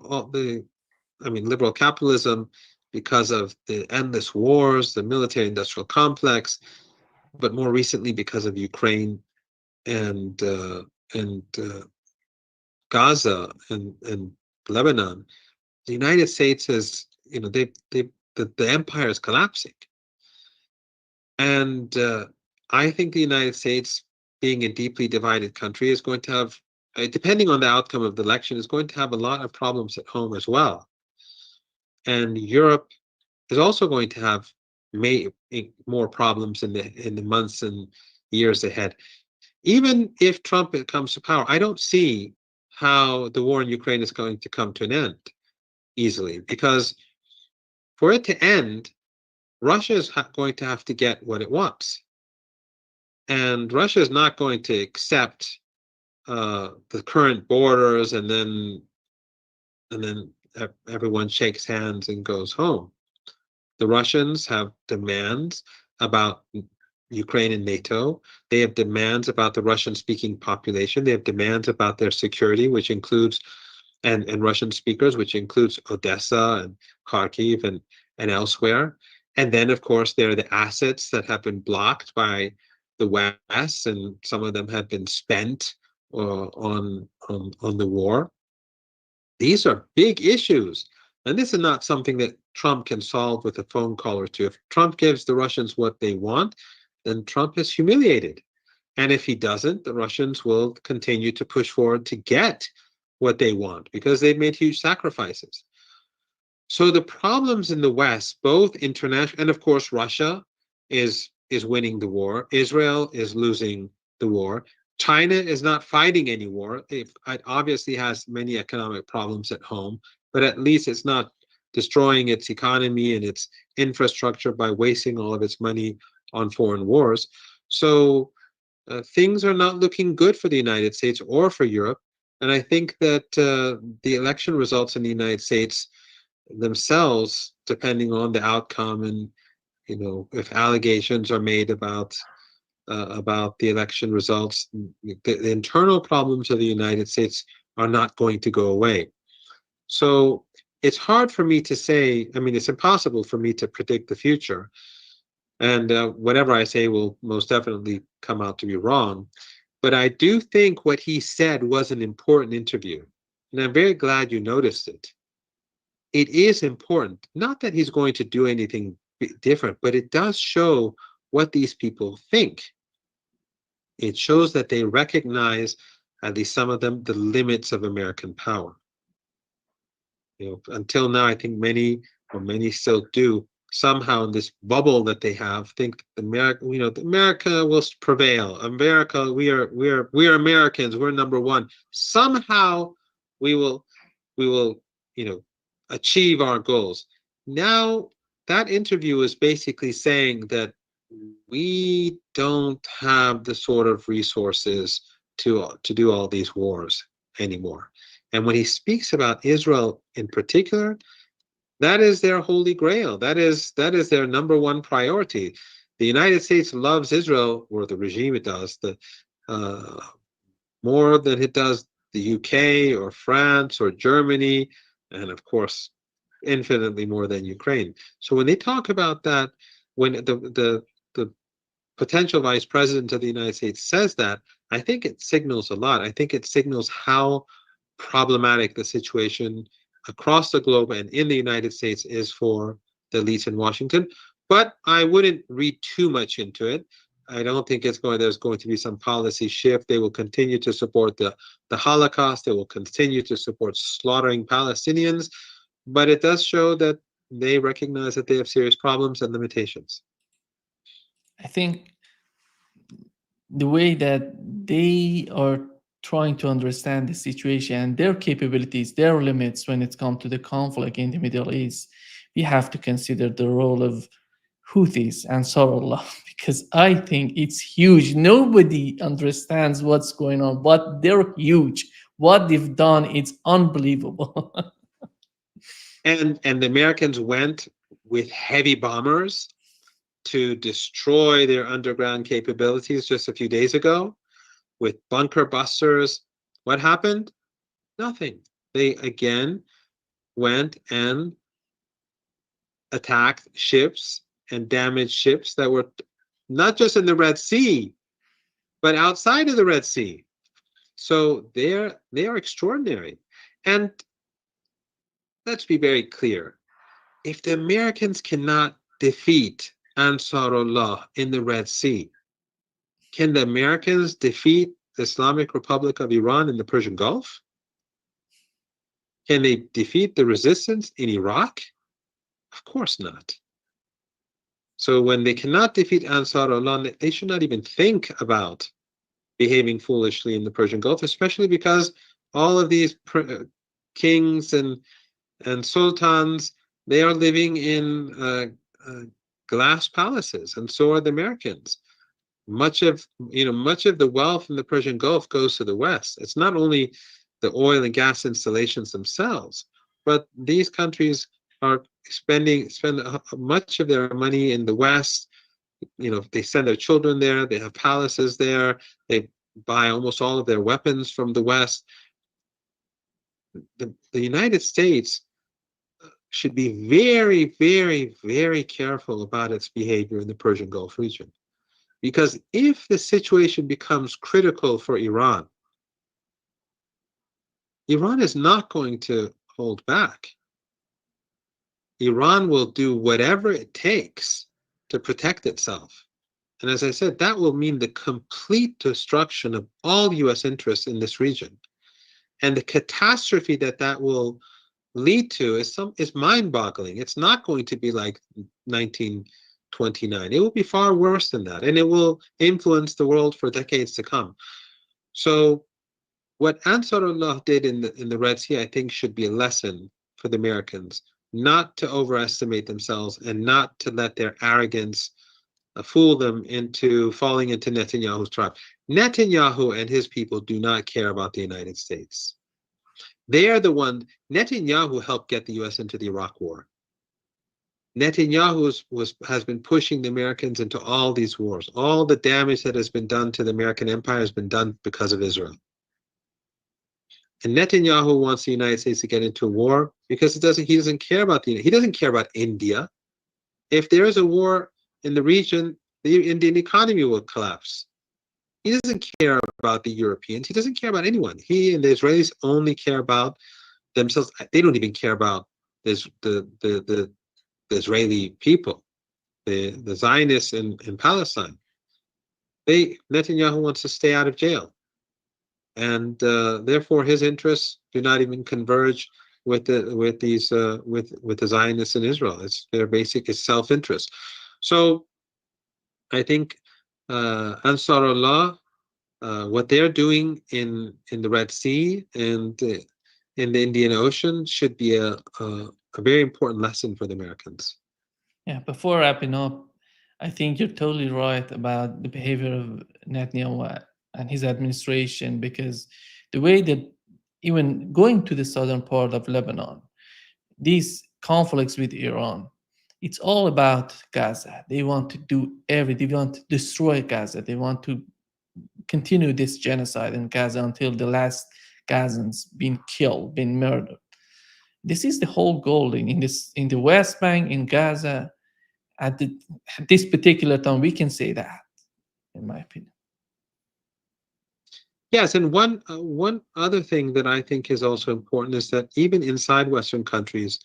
B: liberal capitalism, because of the endless wars, the military industrial complex, but more recently because of Ukraine and Gaza and Lebanon, the United States has, the empire is collapsing. And I think the United States, being a deeply divided country, is going to have, depending on the outcome of the election, is going to have a lot of problems at home as well. And Europe is also going to have more problems in the months and years ahead. Even if Trump comes to power, I don't see how the war in Ukraine is going to come to an end easily, because for it to end, Russia is going to have to get what it wants. And Russia is not going to accept the current borders and then everyone shakes hands and goes home. The Russians have demands about Ukraine and NATO. They have demands about the Russian-speaking population. They have demands about their security, which includes and Russian speakers, which includes Odessa and Kharkiv and elsewhere. And then, of course, there are the assets that have been blocked by the West, and some of them have been spent on the war. These are big issues. And this is not something that Trump can solve with a phone call or two. If Trump gives the Russians what they want, then Trump is humiliated. And if he doesn't, the Russians will continue to push forward to get what they want, because they've made huge sacrifices. So the problems in the West, both international, and of course Russia is winning the war. Israel is losing the war. China is not fighting any war. It obviously has many economic problems at home, but at least it's not destroying its economy and its infrastructure by wasting all of its money on foreign wars. So things are not looking good for the United States or for Europe. And I think that the election results in the United States themselves, depending on the outcome, and if allegations are made about the election results, the internal problems of the United States are not going to go away. So it's hard for me to say. I mean, it's impossible for me to predict the future, and whatever I say will most definitely come out to be wrong. But I do think what he said was an important interview, and I'm very glad you noticed it. It is important. Not that he's going to do anything different, but it does show what these people think. It shows that they recognize, at least some of them, the limits of American power. Until now, I think many still do, somehow in this bubble that they have, think America will prevail. America, we are Americans. We're number one. Somehow, we will achieve our goals. Now, that interview is basically saying that we don't have the sort of resources to do all these wars anymore. And when he speaks about Israel in particular, that is their holy grail. That is their number one priority. The United States loves Israel, or the regime it does, uh, more than it does the UK or France or Germany, and of course, infinitely more than Ukraine. So when they talk about that, when the potential vice president of the United States says that, I think it signals a lot. I think it signals how problematic the situation across the globe and in the United States is for the elites in Washington. But I wouldn't read too much into it. I don't think there's going to be some policy shift. They will continue to support the Holocaust. They will continue to support slaughtering Palestinians. But it does show that they recognize that they have serious problems and limitations.
A: I think the way that they are trying to understand the situation, their capabilities, their limits when it comes to the conflict in the Middle East, we have to consider the role of Houthis and Ansar Allah, because I think it's huge. Nobody understands what's going on, but they're huge. What they've done, it's unbelievable.
B: And the Americans went with heavy bombers to destroy their underground capabilities just a few days ago with bunker busters. What happened? Nothing. They again went and attacked ships and damaged ships that were not just in the Red Sea, but outside of the Red Sea. So they are extraordinary. And let's be very clear. If the Americans cannot defeat Ansar Allah in the Red Sea, can the Americans defeat the Islamic Republic of Iran in the Persian Gulf? Can they defeat the resistance in Iraq? Of course not. So when they cannot defeat Ansar Allah, they should not even think about behaving foolishly in the Persian Gulf, especially because all of these kings and sultans, they are living in glass palaces, and so are the Americans. Much of the wealth in the Persian Gulf goes to the West. It's not only the oil and gas installations themselves, but these countries are spend much of their money in the West. They send their children there. They have palaces there. They buy almost all of their weapons from the West. The United States should be very, very, very careful about its behavior in the Persian Gulf region. Because if the situation becomes critical for Iran, Iran is not going to hold back. Iran will do whatever it takes to protect itself. And as I said, that will mean the complete destruction of all US interests in this region. And the catastrophe that will lead to is mind-boggling. It's not going to be like 1929. It will be far worse than that, and it will influence the world for decades to come. So what Ansar Allah did in the Red Sea, I think, should be a lesson for the Americans, not to overestimate themselves and not to let their arrogance fool them into falling into Netanyahu's trap. Netanyahu and his people do not care about the United States. They are the one. Netanyahu helped get the US into the Iraq War. Netanyahu has been pushing the Americans into all these wars. All the damage that has been done to the American empire has been done because of Israel. And Netanyahu wants the United States to get into a war because he doesn't care about he doesn't care about India. If there is a war in the region, the Indian economy will collapse. He doesn't care about the Europeans. He doesn't care about anyone. He and the Israelis only care about themselves. They don't even care about the Israeli people, the Zionists in Palestine. Netanyahu wants to stay out of jail, and therefore his interests do not even converge with the Zionists in Israel. It's their basic self-interest. So I think Ansar Allah, what they're doing in the Red Sea and in the Indian Ocean should be a very important lesson for the Americans.
A: Yeah, before wrapping up, I think you're totally right about the behavior of Netanyahu and his administration, because the way that even going to the southern part of Lebanon, these conflicts with Iran, it's all about Gaza. They want to do everything. They want to destroy Gaza. They want to continue this genocide in Gaza until the last Gazans been killed, been murdered. This is the whole goal in the West Bank, in Gaza. At this particular time, we can say that, in my opinion.
B: Yes, and one other thing that I think is also important is that even inside Western countries,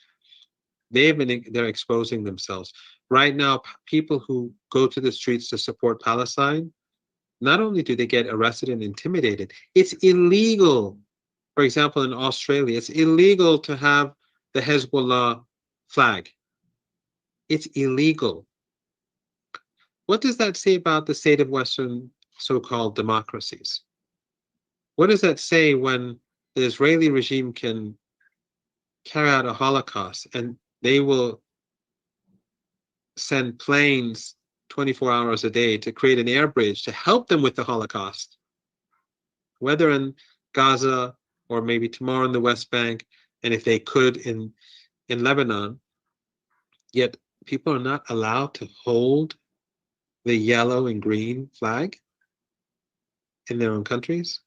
B: they're exposing themselves. Right now, people who go to the streets to support Palestine, not only do they get arrested and intimidated, it's illegal. For example, in Australia, it's illegal to have the Hezbollah flag. It's illegal. What does that say about the state of Western so-called democracies? What does that say when the Israeli regime can carry out a Holocaust and they will send planes 24 hours a day to create an air bridge to help them with the Holocaust, whether in Gaza or maybe tomorrow in the West Bank, and if they could in Lebanon, yet people are not allowed to hold the yellow and green flag in their own countries?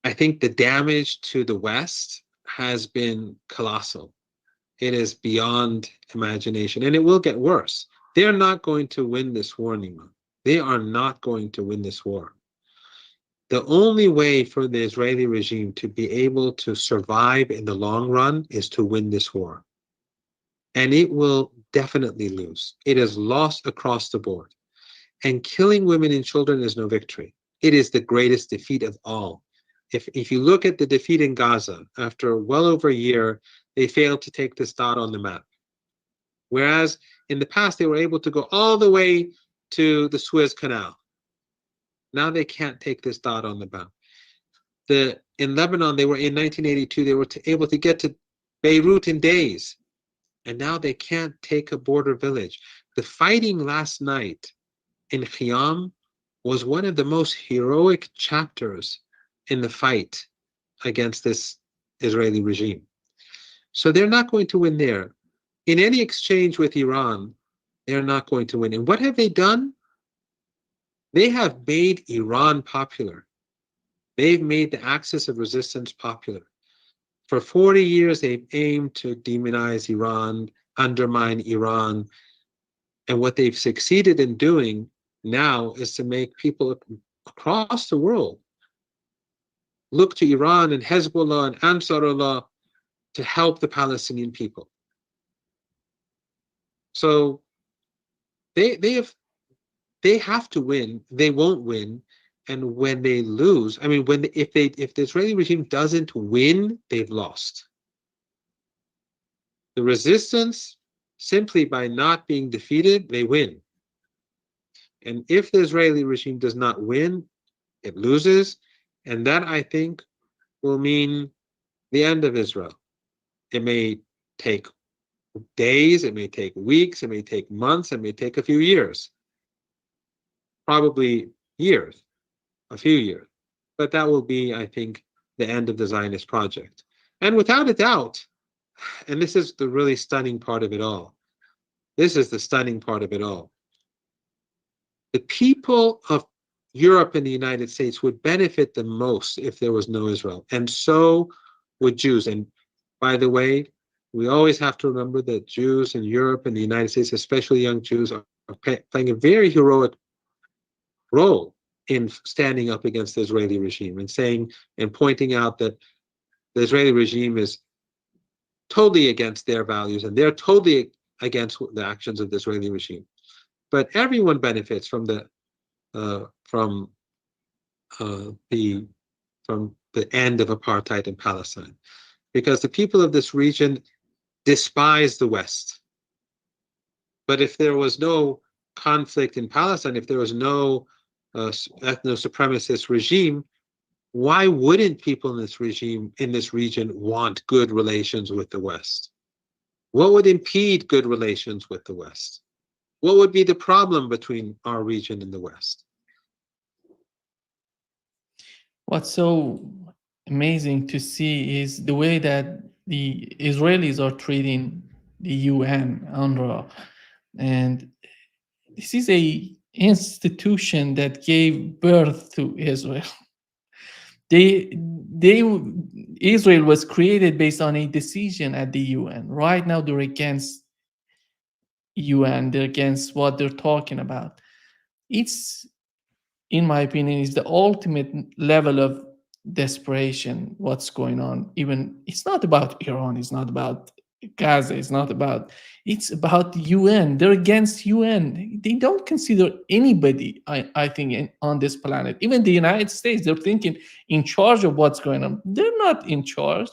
B: I think the damage to the West has been colossal. It is beyond imagination, and it will get worse. They're not going to win this war, Nima. They are not going to win this war. The only way for the Israeli regime to be able to survive in the long run is to win this war. And it will definitely lose. It is lost across the board. And killing women and children is no victory. It is the greatest defeat of all. If you look at the defeat in Gaza, after well over a year, they failed to take this dot on the map. Whereas in the past, they were able to go all the way to the Suez Canal. Now they can't take this dot on the map. In Lebanon, they were in 1982, they were able to get to Beirut in days. And now they can't take a border village. The fighting last night in Khiyam was one of the most heroic chapters in the fight against this Israeli regime. So they're not going to win there. In any exchange with Iran, they're not going to win. And what have they done? They have made Iran popular. They've made the axis of resistance popular. For 40 years, they've aimed to demonize Iran, undermine Iran. And what they've succeeded in doing now is to make people across the world look to Iran and Hezbollah and Ansar Allah to help the Palestinian people. So they have to win. They won't win. And when they lose, I mean, if the Israeli regime doesn't win, they've lost. The resistance, simply by not being defeated, they win. And if the Israeli regime does not win, it loses. And that, I think, will mean the end of Israel. It may take days, it may take weeks, it may take months, it may take a few years. Probably years, a few years. But that will be, I think, the end of the Zionist project. And without a doubt, and this is the really stunning part of it all, this is the stunning part of it all, the people of Europe and the United States would benefit the most if there was no Israel. And so would Jews. And by the way, we always have to remember that Jews in Europe and the United States, especially young Jews, are playing a very heroic role in standing up against the Israeli regime and saying and pointing out that the Israeli regime is totally against their values and they're totally against the actions of the Israeli regime. But everyone benefits from the end of apartheid in Palestine, because the people of this region despise the West. But if there was no conflict in Palestine, if there was no ethno-supremacist regime, why wouldn't people in this region want good relations with the West? What would impede good relations with the West? What would be the problem between our region and the West?
A: What's so amazing to see is the way that the Israelis are treating the UN, UNRWA, and this is a institution that gave birth to Israel. They Israel was created based on a decision at the UN. Right now they're against UN, they're against what they're talking about. It's, in my opinion, is the ultimate level of desperation what's going on. Even it's not about Iran, it's not about Gaza, it's about UN. They're against UN. They don't consider anybody, I think, on this planet. Even the United States, they're thinking in charge of what's going on. They're not in charge.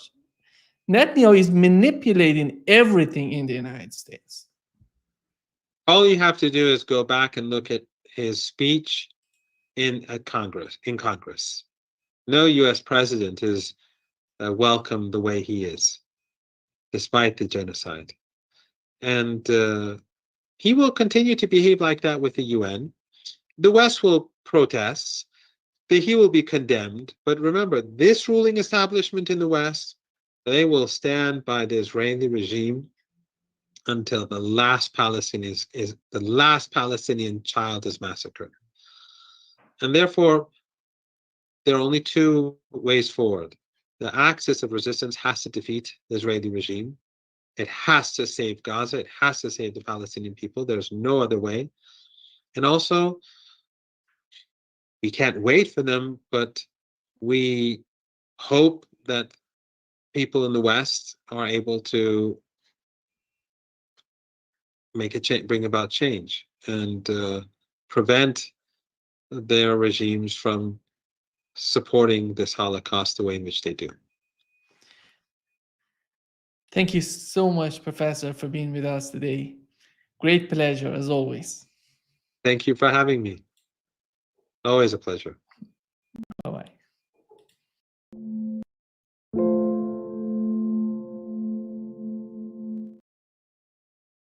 A: Netanyahu is manipulating everything in the United States.
B: All you have to do is go back and look at his speech in Congress. No U.S. president is welcomed the way he is, despite the genocide. And he will continue to behave like that with the UN. The West will protest, he will be condemned. But remember, this ruling establishment in the West, they will stand by the Israeli regime until the last Palestinian child is massacred. And therefore, there are only two ways forward. The axis of resistance has to defeat the Israeli regime. It has to save Gaza. It has to save the Palestinian people. There's no other way. And also, we can't wait for them, but we hope that people in the West are able to make a change, bring about change, and prevent their regimes from supporting this Holocaust the way in which they do.
A: Thank you so much, Professor, for being with us today. Great pleasure, as always.
B: Thank you for having me. Always a pleasure.
A: Bye-bye.